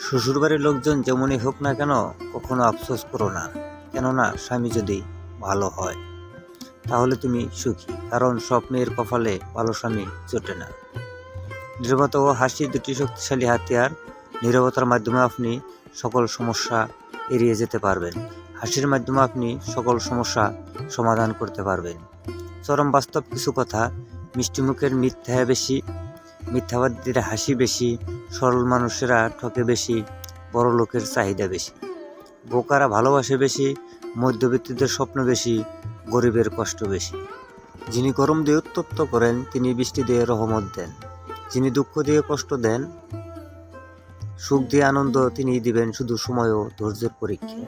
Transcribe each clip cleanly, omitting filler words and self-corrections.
শ্বশুরবাড়ির লোকজন যেমনই হোক না কেন কখনো আফসোস করো না, কেননা স্বামী যদি ভালো হয় তাহলে তুমি সুখী, কারণ সব মেয়ের কপালে ভালো স্বামী জোটে না। নীরবতা ও হাসি দুটি শক্তিশালী হাতিয়ার। নীরবতার মাধ্যমে আপনি সকল সমস্যা এড়িয়ে যেতে পারবেন, হাসির মাধ্যমে আপনি সকল সমস্যা সমাধান করতে পারবেন। চরম বাস্তব কিছু কথা, মিষ্টিমুখের মিথ্যা বেশি, মিথ্যাবাদীদের হাসি বেশি, সরল মানুষেরা ঠকে বেশি, বড় লোকের চাহিদা বেশি, বোকারা ভালোবাসে বেশি, মধ্যবিত্তদের স্বপ্ন বেশি, গরিবের কষ্ট বেশি। যিনি গরম দিয়ে উত্তপ্ত করেন তিনি বৃষ্টি দিয়ে রহমত দেন, যিনি দুঃখ দিয়ে কষ্ট দেন, সুখ দিয়ে আনন্দ তিনি দিবেন, শুধু সময় ও ধৈর্যের পরীক্ষা।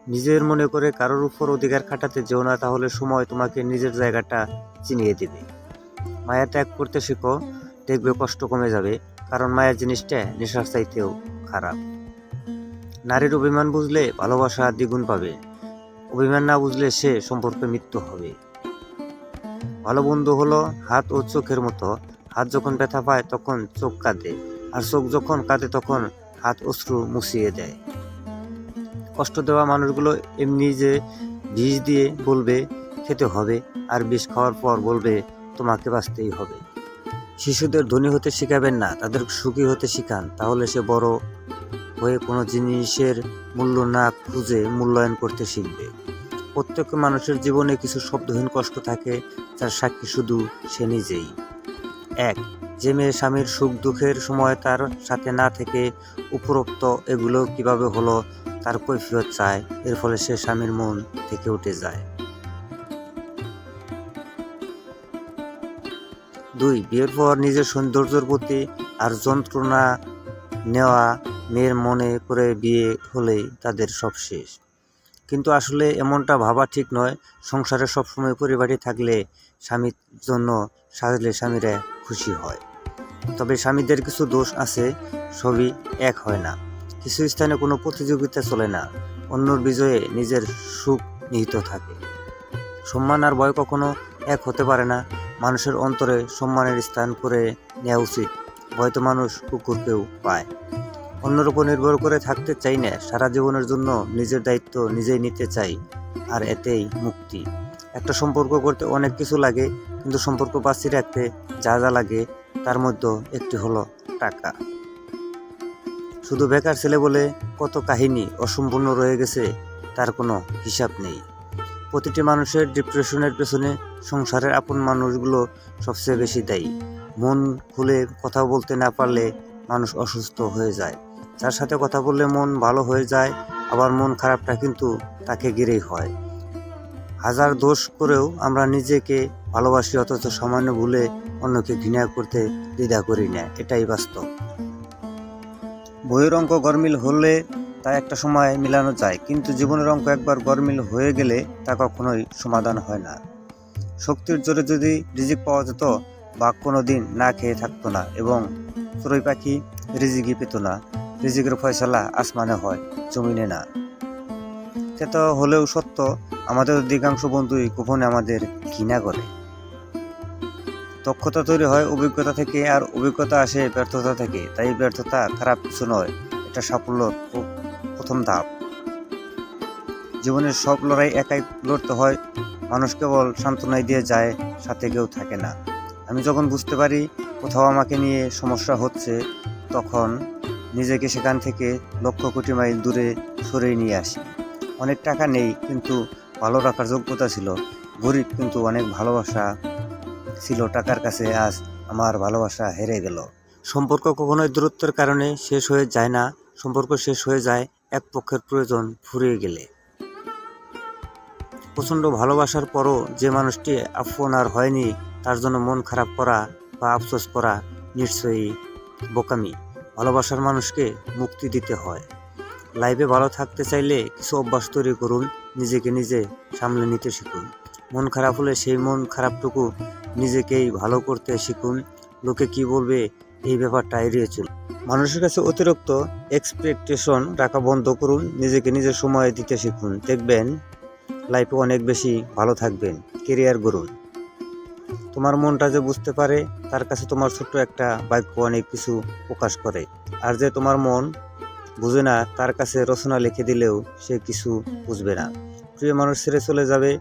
নিজের মনে করে কারোর উপর অধিকার খাটাতে যেও না, তাহলে সময় তোমাকে নিজের জায়গাটা চিনিয়ে দেবে। মায়া ত্যাগ করতে শেখো, দেখবে কষ্ট কমে যাবে, কারণ মায়া জিনিসটা নেশার চাইতেও খারাপ। নারীর অভিমান বুঝলে ভালোবাসা দ্বিগুণ পাবে, অভিমান না বুঝলে সে সম্পর্কে মৃত্যু হবে। ভালো বন্ধু হলো হাত ও চোখের মতো, হাত যখন ব্যথা পায় তখন চোখ কাঁদে, আর চোখ যখন কাঁদে তখন হাত অশ্রু মুছিয়ে দেয়। কষ্ট দেওয়া মানুষগুলো এমনি যে বিষ দিয়ে বলবে খেতে হবে, আর বিষ খাওয়ার পর বলবে তোমাকে বাঁচতেই হবে। শিশুদের ধনী হতে শেখাবেন না, তাদের সুখী হতে শিখান, তাহলে সে বড় হয়ে কোনো জিনিসের মূল্য না খুঁজে মূল্যায়ন করতে শিখবে। প্রত্যেক মানুষের জীবনে কিছু শব্দহীন কষ্ট থাকে, যার সাক্ষী শুধু সে নিজেই। 1. যে মেয়ে স্বামীর সুখ দুঃখের সময় তার সাথে না থেকে উপরোক্ত এগুলো কিভাবে হলো তার কৈফিয়ত চায়, এর ফলে সে স্বামীর মন থেকে উঠে যায়। 2. বিয়ের পর নিজের সৌন্দর্যের প্রতি আর যন্ত্রণা নেওয়া মেয়ের মনে করে বিয়ে হলেই তাদের সব শেষ। কিন্তু আসলে এমনটা ভাবা ঠিক নয়। সংসারে সবসময় পরিবারই থাকলে, স্বামীর জন্য সাজলে স্বামীরা খুশি হয়। তবে স্বামীদের কিছু দোষ আছে, সবই এক হয় না। কিছু স্থানে কোনো প্রতিযোগিতা চলে না, অন্যর বিজয়ে নিজের সুখ নিহিত থাকে। সম্মান আর ভয় কখনো এক হতে পারে না, মানুষের অন্তরে সম্মানের স্থান করে নেওয়া উচিত। ভয় তো মানুষ কুকুরকেও পায়। অন্যের উপর নির্ভর করে থাকতে চাই না, সারা জীবনের জন্য নিজের দায়িত্ব নিজেই নিতে চাই, আর এতেই মুক্তি। একটা সম্পর্ক করতে অনেক কিছু লাগে, কিন্তু সম্পর্ক বাঁচিয়ে রাখতে যা যা লাগে তার মধ্যে একটি হলো টাকা। শুধু বেকার ছেলে বলে কত কাহিনী অসম্পূর্ণ রয়ে গেছে, তার কোনো হিসাব নেই। প্রতিটি মানুষের ডিপ্রেশনের পেছনে সংসারের আপন মানুষগুলো সবচেয়ে বেশি দায়ী। মন খুলে কথা বলতে না পারলে মানুষ অসুস্থ হয়ে যায়। যার সাথে কথা বললে মন ভালো হয়ে যায়, আবার মন খারাপটা কিন্তু তাকে ঘিরেই হয়। হাজার দোষ করেও আমরা নিজেকে ভালোবাসি, অথচ সামান্য ভুলে অন্যকে ঘৃণা করতে দ্বিধা করি না, এটাই বাস্তব। বইয়ের অঙ্ক গরমিল হলে তা একটা সময় মিলানো যায়, কিন্তু জীবনের অঙ্ক একবার গরমিল হয়ে গেলে তা কখনোই সমাধান হয় না। শক্তির জোরে যদি রিজিক পাওয়া যেত, বাঘ কোনো দিন না খেয়ে থাকতো না, এবং চড়ুই পাখি রিজিকই পেত না। রিজিকের ফয়সালা আসমানে হয়, জমিনে না। এটা হলেও সত্য, আমাদের অধিকাংশ বন্ধুই গোপনে আমাদের ঘৃণা করে। দক্ষতা তৈরি হয় অভিজ্ঞতা থেকে, আর অভিজ্ঞতা আসে ব্যর্থতা থেকে। তাই ব্যর্থতা খারাপ কিছু নয়, এটা সাফল্যর প্রথম ধাপ। জীবনের সব লড়াই একাই লড়তে হয়, মানুষ কেবল সান্ত্বনাই দিয়ে যায়, সাথে কেউ থাকে না। আমি যখন বুঝতে পারি কোথাও আমাকে নিয়ে সমস্যা হচ্ছে, তখন নিজেকে সেখান থেকে লক্ষ কোটি মাইল দূরে সরিয়ে নিয়ে আসি। অনেক টাকা নেই, কিন্তু ভালো রাখার যোগ্যতা ছিল। গরিব, কিন্তু অনেক ভালোবাসা ছিল টাকার কাছে। আজ আমার ভালোবাসা হেরে গেল। সম্পর্ক কখনোই দূরত্বের কারণে শেষ হয়ে যায় না, সম্পর্ক শেষ হয়ে যায় এক পক্ষের প্রয়োজন ফুরিয়ে গেলে। প্রচণ্ড ভালোবাসার পরও যে মানুষটি আপন আর হয়নি, তার জন্য মন খারাপ করা বা আফসোস করা নিশ্চয়ই বোকামি। ভালোবাসার মানুষকে মুক্তি দিতে হয়। লাইফে ভালো থাকতে চাইলে কিছু অভ্যাস তৈরি করুন, নিজেকে নিজে সামলে নিতে শিখুন। মন খারাপ হলে সেই মন খারাপটুকু নিজেকেই ভালো করতে শিখুন। লোকে কি বলবে এই ব্যাপারটা এড়িয়ে চলুন। মানুষের কাছে অতিরিক্ত এক্সপেকটেশন রাখা বন্ধ করুন, নিজেকে নিজের সময় দিতে শিখুন। দেখবেন লাইফে অনেক বেশি ভালো থাকবেন। কেরিয়ার গড়ুন। তোমার মনটা যে বুঝতে পারে, তার কাছে তোমার ছোট্ট একটা বাক্য অনেক কিছু প্রকাশ করে। আর যে তোমার মন বুঝে না, তার কাছে রচনা লিখে দিলেও সে কিছু বুঝবে না। প্রিয় মানুষ ছেড়ে চলে যাবে,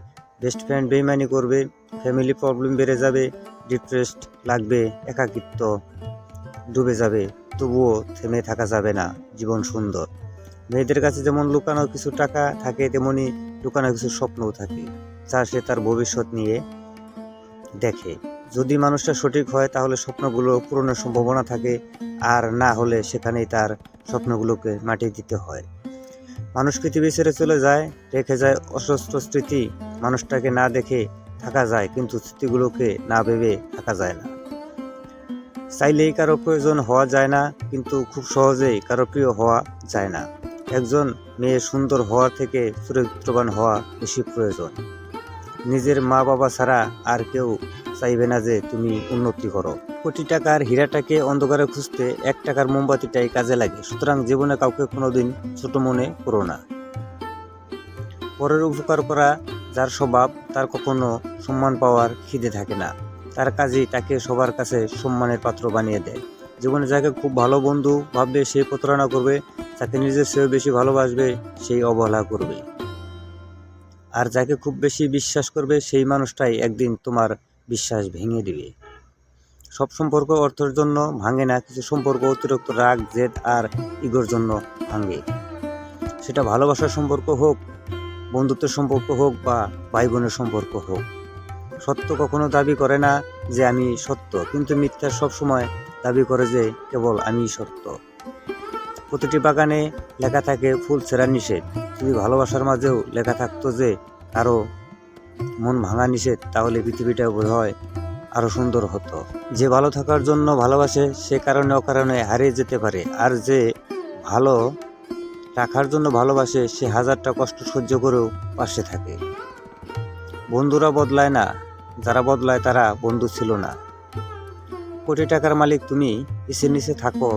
বেস্ট ফ্রেন্ড বেইমানি করবে, ফ্যামিলি প্রবলেম বেড়ে যাবে, ডিপ্রেসড লাগবে, একাকিত্ব ডুবে যাবে, তবুও থেমে থাকা যাবে না। জীবন সুন্দর। মেয়েদের কাছে যেমন লুকানো কিছু টাকা থাকে, তেমনি লুকানো কিছু স্বপ্নও থাকে, যা সে তার ভবিষ্যৎ নিয়ে দেখে। যদি মানুষটা সঠিক হয় তাহলে স্বপ্নগুলো পূরণের সম্ভাবনা থাকে, আর না হলে সেখানেই তার স্বপ্নগুলোকে মাটি দিতে হয়। মানুষ পৃথিবী ছেড়ে চলে যায়, রেখে যায় অসুস্থ স্মৃতি। মানুষটাকে না দেখে থাকা যায়, কিন্তু স্মৃতিগুলোকে না ভেবে থাকা যায় না। চাইলেই কারো প্রয়োজন হওয়া যায় না, কিন্তু খুব সহজেই কারো প্রিয় হওয়া যায় না। একজন মেয়ে সুন্দর হওয়া থেকে চরিত্রবান হওয়া বেশি প্রয়োজন। নিজের মা বাবা ছাড়া আর কেউ চাইবে না যে তুমি উন্নতি করো। কোটি টাকার হীরাটাকে অন্ধকারে খুঁজতে 1 টাকার মোমবাতিটাই কাজে লাগে। সুতরাং জীবনে কাউকে কোনোদিন ছোট মনে করো না। পরের উপকার করা যার স্বভাব, তার কখনো সম্মান পাওয়ার খিদে থাকে না। তার কাজই তাকে সবার কাছে সম্মানের পাত্র বানিয়ে দেয়। জীবনে যাকে খুব ভালো বন্ধু ভাববে সেই প্রতারণা করবে, যাকে নিজের চেয়েও বেশি ভালোবাসবে সেই অবহেলা করবে, আর যাকে খুব বেশি বিশ্বাস করবে সেই মানুষটাই একদিন তোমার বিশ্বাস ভেঙে দিবে। সব সম্পর্ক অর্থের জন্য ভাঙে না, কিছু সম্পর্ক অতিরিক্ত রাগ, জেদ আর ইগোর জন্য ভাঙে। সেটা ভালোবাসার সম্পর্ক হোক, বন্ধুত্বের সম্পর্ক হোক বা ভাই বোনের সম্পর্ক হোক। সত্য কখনো দাবি করে না যে আমি সত্য, কিন্তু মিথ্যা সবসময় দাবি করে যে কেবল আমি সত্য। প্রতিটি বাগানে লেখা থাকে ফুল ছেঁড়া নিষেধ। যদি ভালোবাসার মাঝেও লেখা থাকতো যে কারো মন ভাঙা নিষেধ, তাহলে পৃথিবীটা বোধহয় আরো সুন্দর হতো। যে ভালো থাকার জন্য ভালোবাসে সে কারণে অকারণে হারিয়ে যেতে পারে, আর যে ভালো রাখার জন্য ভালোবাসে সে 1000টা কষ্ট সহ্য করেও পাশে থাকে। বন্ধুরা বদলায় না, যারা বদলায় তারা বন্ধু ছিল না। কোটি টাকার মালিক তুমি, নিচে নিচে থাকো,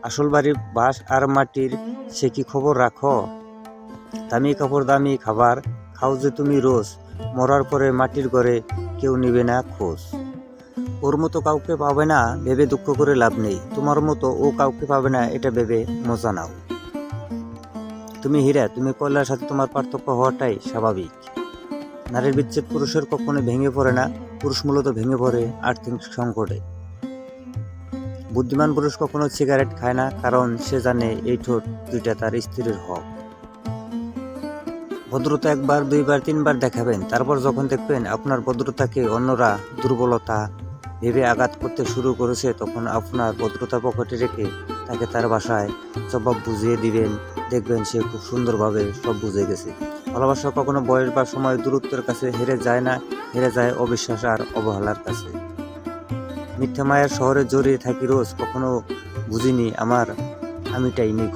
আসল বাড়ির বাঁশ আর মাটির সে কি খবর রাখো? দামি কাপড় দামি খাবার খাও যে তুমি রোজ, মরার পরে মাটির ঘরে কেউ নিবে না খোঁজ। ওর মতো কাউকে পাবে না ভেবে দুঃখ করে লাভ নেই, তোমার মতো ও কাউকে পাবে না এটা ভেবে মজা নাও। তুমি হীরা, তুমি কয়লার সাথে তোমার পার্থক্য হওয়াটাই স্বাভাবিক। নারীর বিচ্ছেদ পুরুষের কখনো ভেঙে পড়ে না, পুরুষ মূলত ভেঙে পড়ে আর্থিক সংকটে। বুদ্ধিমান পুরুষ কখনো সিগারেট খায় না, কারণ সে জানে এই ঠোঁট দুইটা তার স্ত্রীর হক। ভদ্রতা 1 বার 2 বার 3 বার দেখাবেন, তারপর যখন দেখবেন আপনার ভদ্রতাকে অন্যরা দুর্বলতা ভেবে আঘাত করতে শুরু করেছে, তখন আপনার ভদ্রতা পকেটে রেখে তাকে তার ভাষায় জবাব বুঝিয়ে দিবেন। দেখবেন সে খুব সুন্দরভাবে সব বুঝে গেছে। ভালোবাসা কখনো বয়স বা সময় দূরত্বের কাছে হেরে যায় না, হেরে যায় অবিশ্বাস আর অবহেলার কাছে। মিথ্যা মায়ের শহরে জড়িয়ে থাকি রোজ, কখনো বুঝিনি আমার আমিটাই নেই।